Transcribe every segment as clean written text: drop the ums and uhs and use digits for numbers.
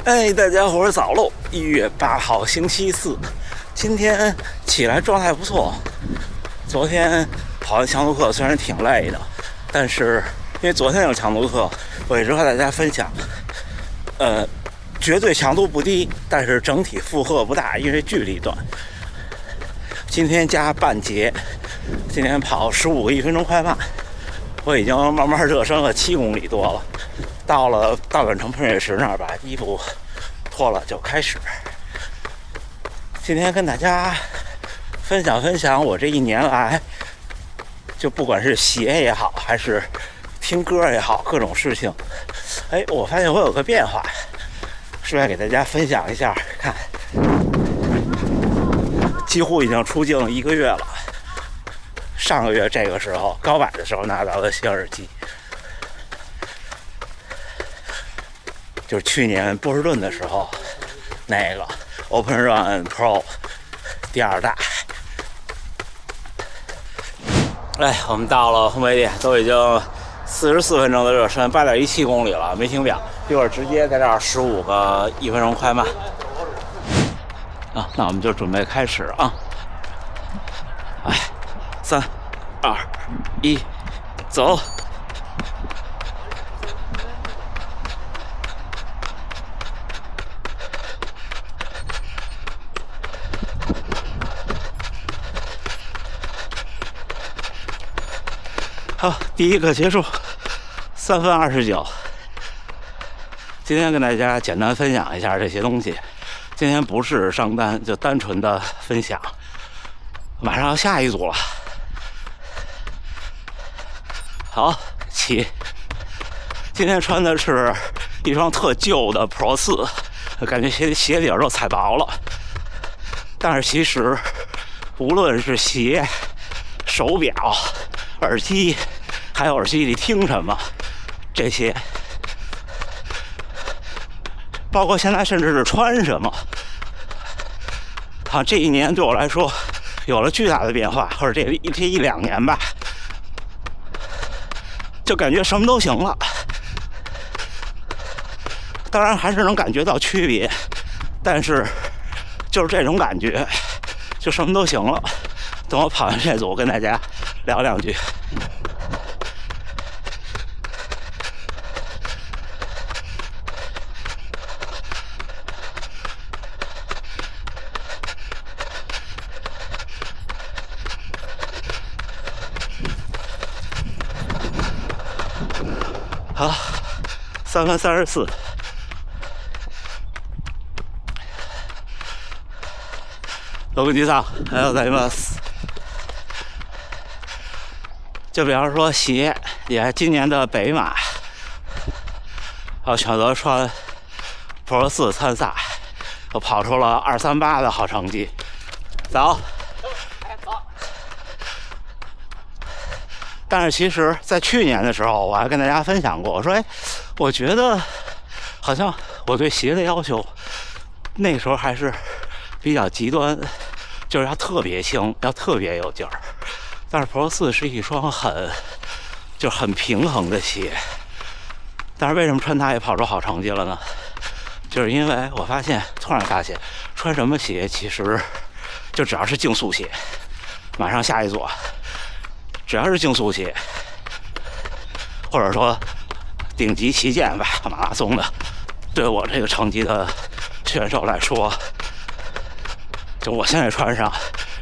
哎，大家伙儿早喽！1月8号星期四，今天起来状态不错。昨天跑完强度课虽然挺累的，但是因为昨天有强度课，我一直和大家分享，绝对强度不低，但是整体负荷不大，因为距离短。今天加半节，今天跑15个1分钟快慢，我已经慢慢热身了7公里多了。到了大阪城喷水池那儿，把衣服脱了就开始。今天跟大家分享我这一年来，就不管是鞋也好，还是听歌也好，各种事情。哎，我发现我有个变化，顺便给大家分享一下。看，几乎已经出境1个月了。上个月这个时候，高坂的时候拿到的新耳机。就是去年波士顿的时候，那个 Open Run Pro 第2代。哎，我们到了烘焙店，都已经44分钟的热身，8.17公里了，没停表。一会儿直接在这儿15个1分钟快慢。啊，那我们就准备开始啊！哎，3、2、1，走！好，第一个结束，3分29。今天跟大家简单分享一下这些东西。今天不是上单，就单纯的分享。马上要下一组了。好，起。今天穿的是一双特旧的 Pro 4，感觉鞋底儿都踩薄了。但是其实，无论是鞋、手表、耳机，还有耳机里听什么，这些，包括现在甚至是穿什么，啊，这一年对我来说有了巨大的变化，或者这1、2年吧，就感觉什么都行了。当然还是能感觉到区别，但是就是这种感觉，就什么都行了。等我跑完这组，跟大家聊2句。好，3分34。6分还有在吗？就比方说鞋，也今年的北马，我选择穿 Pro 4参赛，我跑出了238的好成绩。走。但是其实，在去年的时候，我还跟大家分享过，我说，哎，我觉得好像我对鞋的要求，那时候还是比较极端，就是要特别轻，要特别有劲儿。但是 Pro 4是一双很平衡的鞋。但是为什么穿它也跑出好成绩了呢？就是因为我突然发现，穿什么鞋其实就只要是竞速鞋，马上下一组。只要是竞速鞋，或者说顶级旗舰吧，马拉松的，对我这个成绩的选手来说，就我现在穿上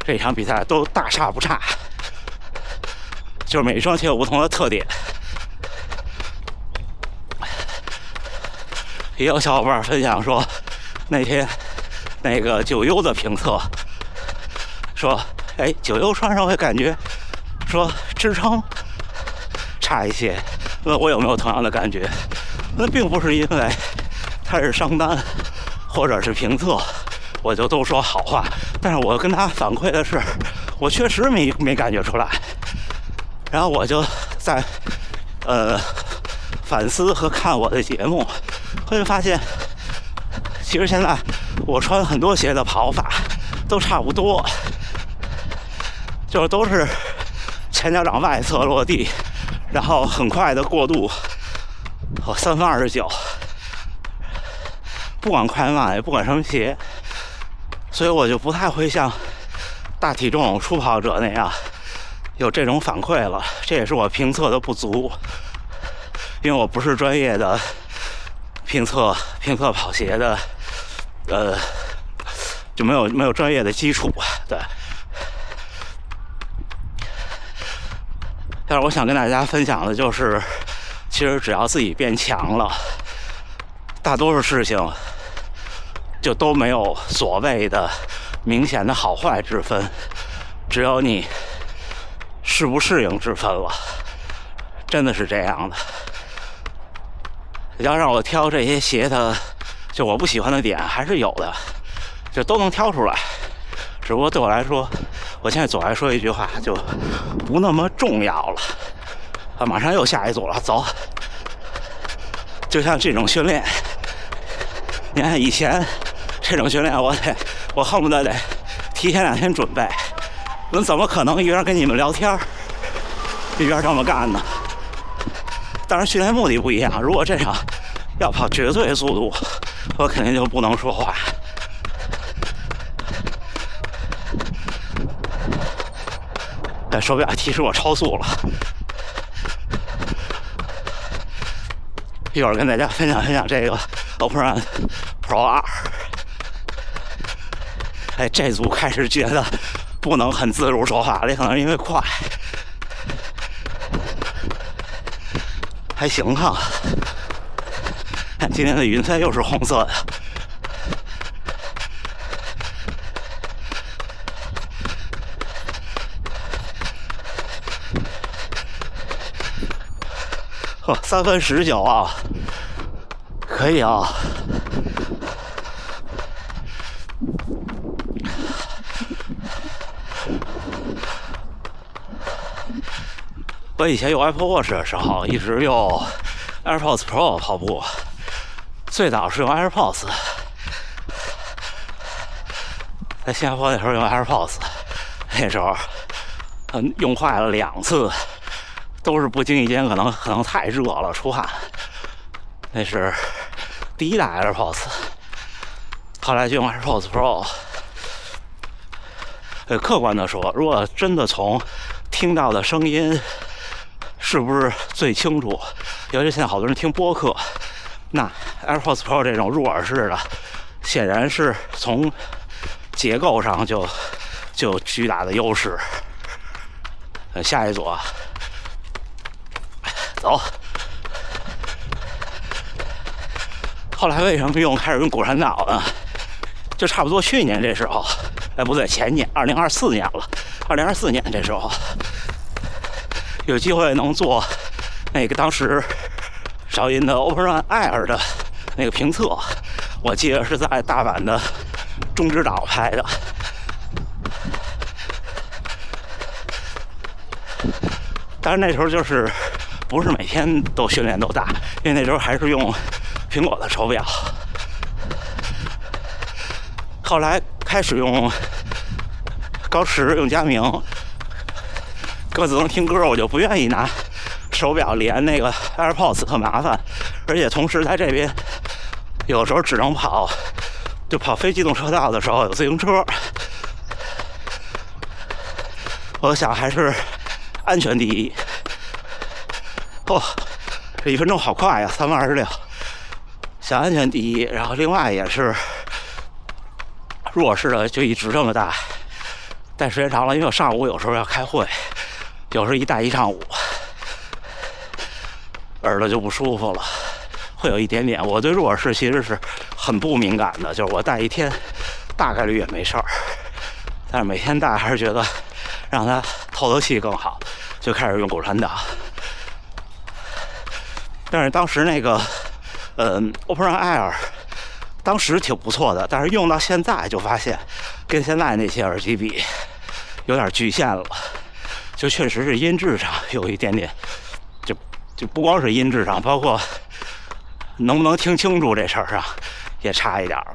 这场比赛都大差不差。就是每一双鞋有不同的特点。也有小伙伴分享说，那天那个9U的评测说，哎，9U穿上会感觉说支撑差一些。问我有没有同样的感觉？那并不是因为它是商单或者是评测，我就都说好话。但是我跟他反馈的是，我确实没感觉出来。然后我就在反思和看我的节目，会发现，其实现在我穿很多鞋的跑法都差不多，就是都是前脚掌外侧落地，然后很快的过渡。3分29，不管快慢，也不管什么鞋，所以我就不太会像大体重初跑者那样有这种反馈了。这也是我评测的不足，因为我不是专业的评测跑鞋的，就没有专业的基础，对。但是我想跟大家分享的就是，其实只要自己变强了，大多数事情就都没有所谓的明显的好坏之分，只有你适不适应之分了。真的是这样的。要让我挑这些鞋的，就我不喜欢的点还是有的，就都能挑出来。只不过对我来说，我现在总爱说一句话，就不那么重要了。啊，马上又下一组了，走。就像这种训练，你看以前这种训练，我恨不得得提前2天准备。我怎么可能一边跟你们聊天，一边这么干呢？当然，训练目的不一样。如果这场要跑绝对速度，我肯定就不能说话。但手表提示我超速了，一会儿跟大家分享这个 Open Pro 2。哎，这组开始觉得不能很自如说话了，可能是因为快，还行哈。看今天的云彩又是红色的。3分19啊，可以啊。我以前用 Apple Watch 的时候，一直用 AirPods Pro 跑步，最早是用 AirPods， 在新加坡那时候用 AirPods， 那时候用坏了2次。都是不经意间可能太热了出汗，那是第一代 AirPods， 后来就用 AirPods Pro。客观的说，如果真的从听到的声音是不是最清楚，尤其现在好多人听播客，那 AirPods Pro 这种入耳式的，显然是从结构上就有巨大的优势。下一组啊。走。后来为什么开始用骨传导呢？就差不多去年这时候，哎，不对，前年，2024年了。2024年这时候，有机会能做那个当时韶音的 Open Run Air 的那个评测，我记得是在大阪的中之岛拍的。但是那时候就是不是每天都训练都大，因为那时候还是用苹果的手表。后来开始用高驰，用佳明，各自能听歌，我就不愿意拿手表连那个 AirPods， 特麻烦，而且同时在这边有时候只能跑非机动车道的时候有自行车，我想还是安全第一。这1分钟好快呀，3分26。想安全第一，然后另外也是弱势的就一直这么大，但时间长了，因为我上午有时候要开会，有时候一戴一上午，耳朵就不舒服了，会有一点点。我对入耳式其实是很不敏感的，就是我戴1天大概率也没事儿，但是每天戴还是觉得让它透气更好，就开始用骨传导。但是当时那个Open Run Air 当时挺不错的，但是用到现在就发现跟现在那些耳机比有点局限了，就确实是音质上有一点点，就不光是音质上，包括能不能听清楚这事儿上也差一点了。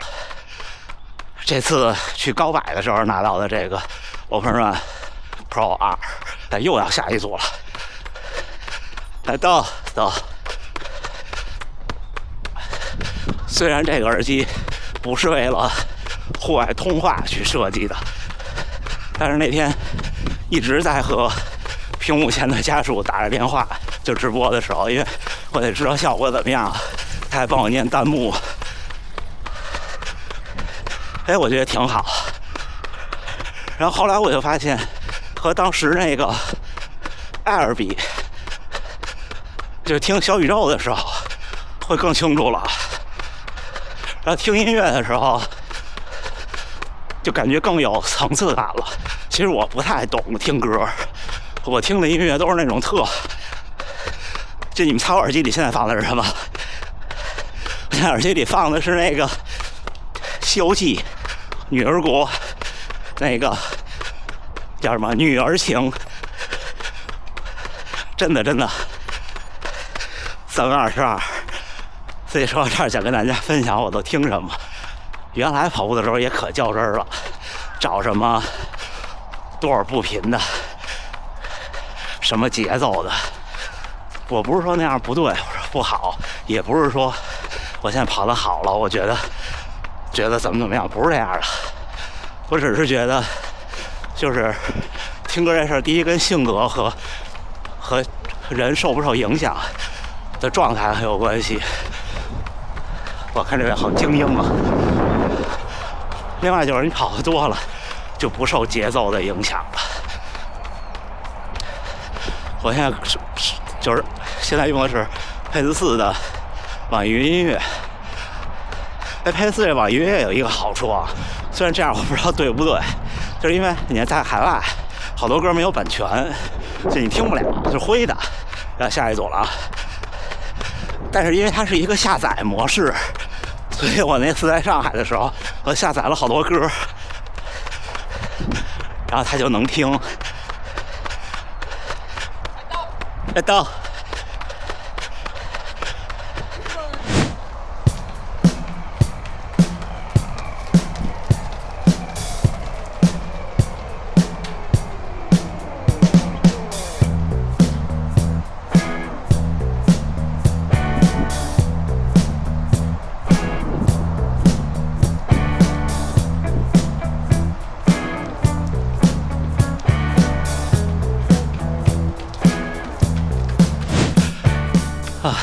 这次去高柏的时候拿到的这个 Open Run Pro 2，但又要下一组了。来走。虽然这个耳机不是为了户外通话去设计的，但是那天一直在和屏幕前的家属打着电话，就直播的时候，因为我得知道效果怎么样，他还帮我念弹幕。哎，我觉得挺好。然后后来我就发现，和当时那个Air比，就听小宇宙的时候会更清楚了。然后听音乐的时候，就感觉更有层次感了。其实我不太懂听歌，我听的音乐都是那种就你们猜我耳机里现在放的是什么？我现在耳机里放的是那个《西游记》女儿国那个叫什么女儿情，真的3月22。所以说这儿想跟大家分享我都听什么。原来跑步的时候也可较真了，找什么多少步频的，什么节奏的。我不是说那样不对，我说不好，也不是说我现在跑得好了，我觉得怎么样，不是这样的。我只是觉得，就是听歌这事儿，第一跟性格和人受不受影响的状态很有关系。我看这位好精英啊。另外就是你跑得多了，就不受节奏的影响了。我现在就是现在用的是佩斯4的网易云音乐。佩斯4这网易云音乐有一个好处啊，虽然这样我不知道对不对，就是因为你在海外好多歌没有版权，就你听不了，是灰的。然后下一组了啊。但是因为它是一个下载模式，所以我那次在上海的时候，我下载了好多歌，然后它就能听。到。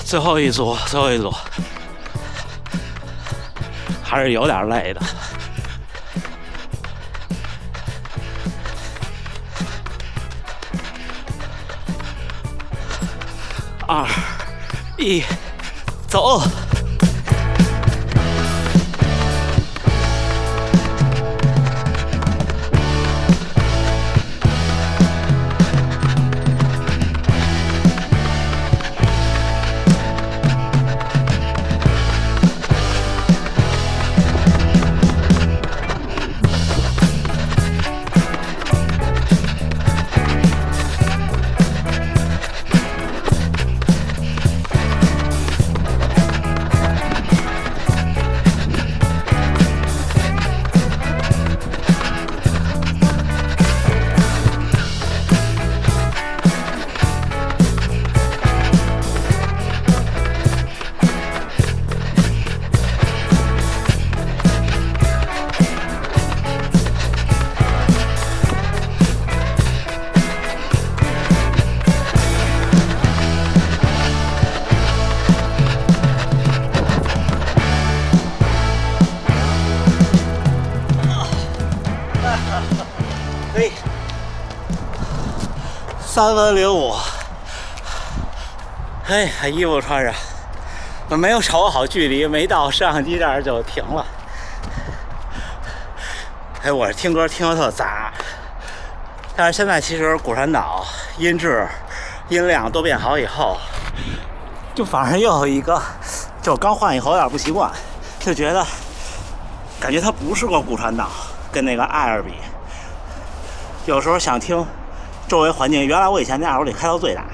最后一组，还是有点累的。2、1，走！3分05，嘿，衣服穿上，我没有掌握好距离，没到摄像机这儿就停了。哎，我听歌听得特杂，但是现在其实鼓山岛音质、音量都变好以后，就反而又有一个，就我刚换以后有点不习惯，就觉得感觉它不是个鼓山岛，跟那个Air比，有时候想听周围环境，原来我以前那Air得开到最大，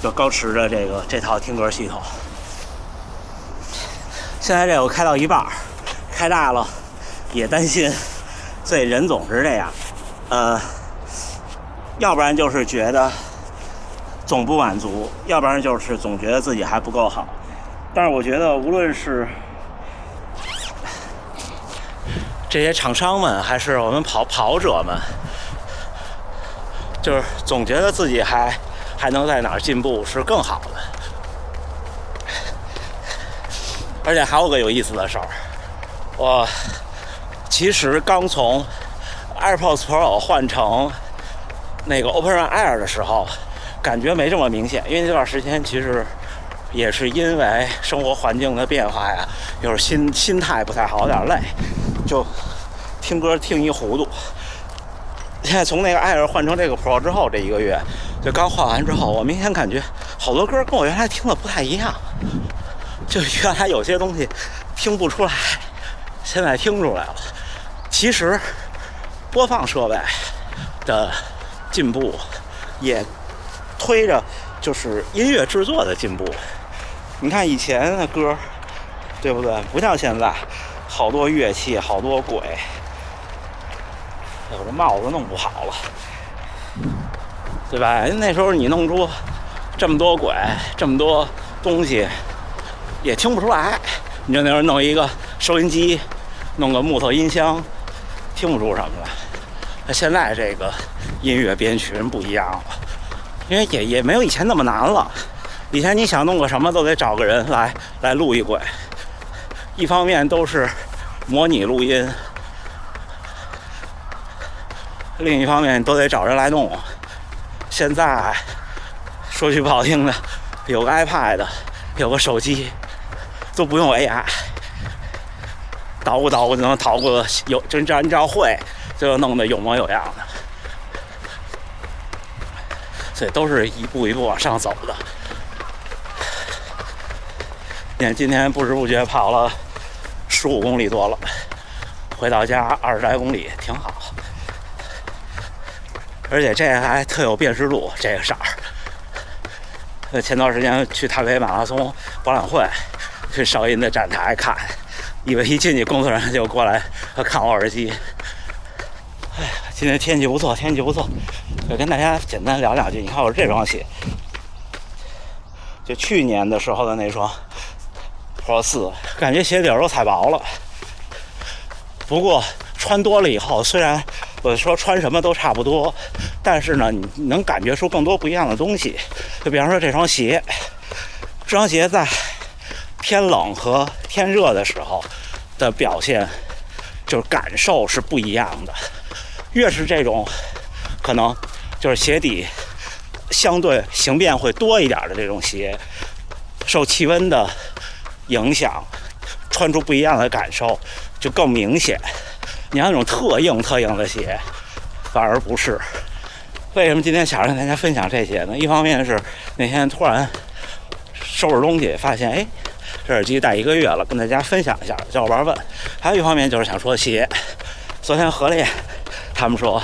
就高驰的这套听歌系统。现在这我开到一半，开大了也担心，所以人总是这样，要不然就是觉得总不满足，要不然就是总觉得自己还不够好。但是我觉得无论是这些厂商们，还是我们跑者们，就是总觉得自己还能在哪儿进步是更好的。而且还有个有意思的事儿，我其实刚从 AirPods Pro 换成那个 Opera Air 的时候，感觉没这么明显，因为这段时间其实也是因为生活环境的变化呀，有时心态不太好，有点累，就听歌听一糊涂。现在从那个 Air 换成这个 Pro 之后，这1个月就刚换完之后，我明显感觉好多歌跟我原来听的不太一样，就原来有些东西听不出来，现在听出来了。其实播放设备的进步也推着就是音乐制作的进步。你看以前的歌，对不对？不像现在，好多乐器，好多轨。我这帽子弄不好了，对吧？那时候你弄出这么多轨，这么多东西，也听不出来。你就那时候弄一个收音机，弄个木头音箱，听不出什么来。那现在这个音乐编曲不一样了，因为也没有以前那么难了。以前你想弄个什么都得找个人来录一轨，一方面都是模拟录音，另一方面都得找人来弄。现在说句不好听的，有个 iPad， 有个手机，都不用 AI， 捣鼓就能捣鼓的有，就你只要会，就弄得有模有样的。所以都是一步一步往上走的。你看今天不知不觉跑了15公里多了，回到家20来公里，挺好。而且这还特有辨识度，这个色儿。前段时间去台北马拉松博览会，去少林的展台看，以为一进去工作人员就过来看我耳机。哎呀，今天天气不错，就跟大家简单聊两句。你看我这双鞋，就去年的时候的那双 Pro 4，感觉鞋底儿都踩薄了。不过穿多了以后，虽然我说穿什么都差不多，但是呢，你能感觉出更多不一样的东西。就比方说这双鞋在天冷和天热的时候的表现，就是感受是不一样的。越是这种可能就是鞋底相对形变会多一点的这种鞋，受气温的影响，穿出不一样的感受就更明显。你要那种特硬的鞋反而不是。为什么今天想让大家分享这些呢？一方面是那天突然收拾东西发现，这耳机戴1个月了，跟大家分享一下，小伙伴问。还有一方面就是想说鞋。昨天合练他们说，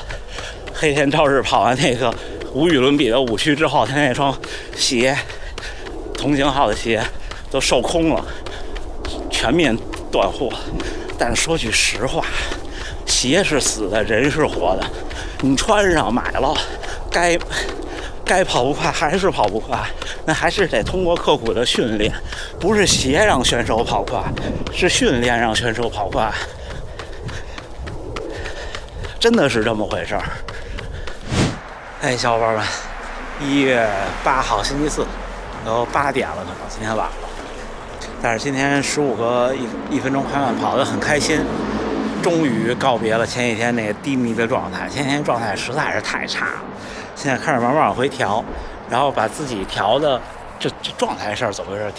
黑天朝日跑完那个无与伦比的5区之后，他那双鞋同型号的鞋都售空了，全面断货。但说句实话，鞋是死的，人是活的。你穿上买了，该跑不快还是跑不快，那还是得通过刻苦的训练，不是鞋让选手跑快，是训练让选手跑快，真的是这么回事儿。哎，小伙伴们，1月8号星期四，都8点了，可能今天晚了。但是今天15个1分钟快慢跑得很开心，终于告别了前几天那个低迷的状态。前几天状态实在是太差了，现在开始慢慢往回调，然后把自己调的这状态事儿怎么回事？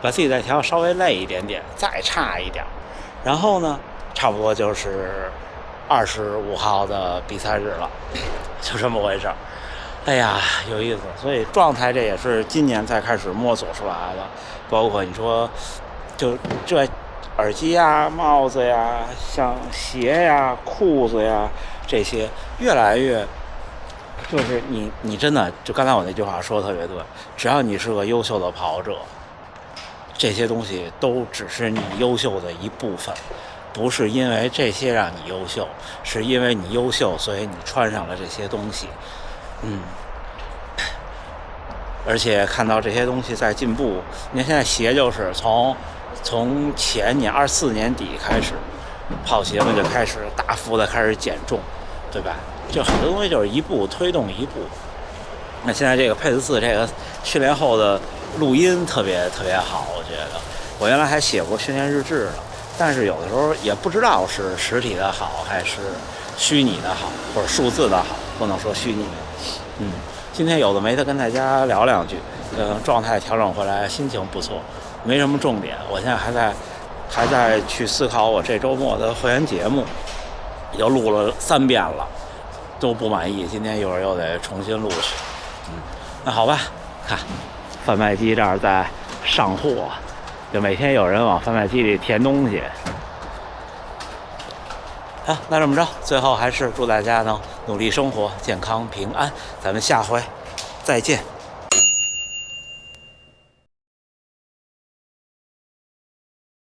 把自己再调稍微累一点点，再差一点，然后呢，差不多就是25号的比赛日了，就这么回事儿。哎呀，有意思。所以状态这也是今年才开始摸索出来的，包括你说，就这耳机呀、帽子呀、像鞋呀、裤子呀，这些越来越，就是你真的就刚才我那句话说的特别对，只要你是个优秀的跑者，这些东西都只是你优秀的一部分。不是因为这些让你优秀，是因为你优秀，所以你穿上了这些东西。而且看到这些东西在进步。你看现在鞋就是从前年24年底开始，跑鞋们就开始大幅的开始减重，对吧？就很多东西就是一步推动一步。那现在这个佩斯4这个训练后的录音特别好，我觉得。我原来还写过训练日志呢，但是有的时候也不知道是实体的好还是虚拟的好，或者数字的好，不能说虚拟的。今天有的没的跟大家聊两句，状态调整回来，心情不错，没什么重点。我现在还在去思考我这周末的会员节目，又录了3遍了，都不满意，今天一会儿又得重新录去。那好吧，看贩卖机这儿在上货，就每天有人往贩卖机里填东西。好，那这么着，最后还是祝大家呢努力生活，健康平安，咱们下回再见。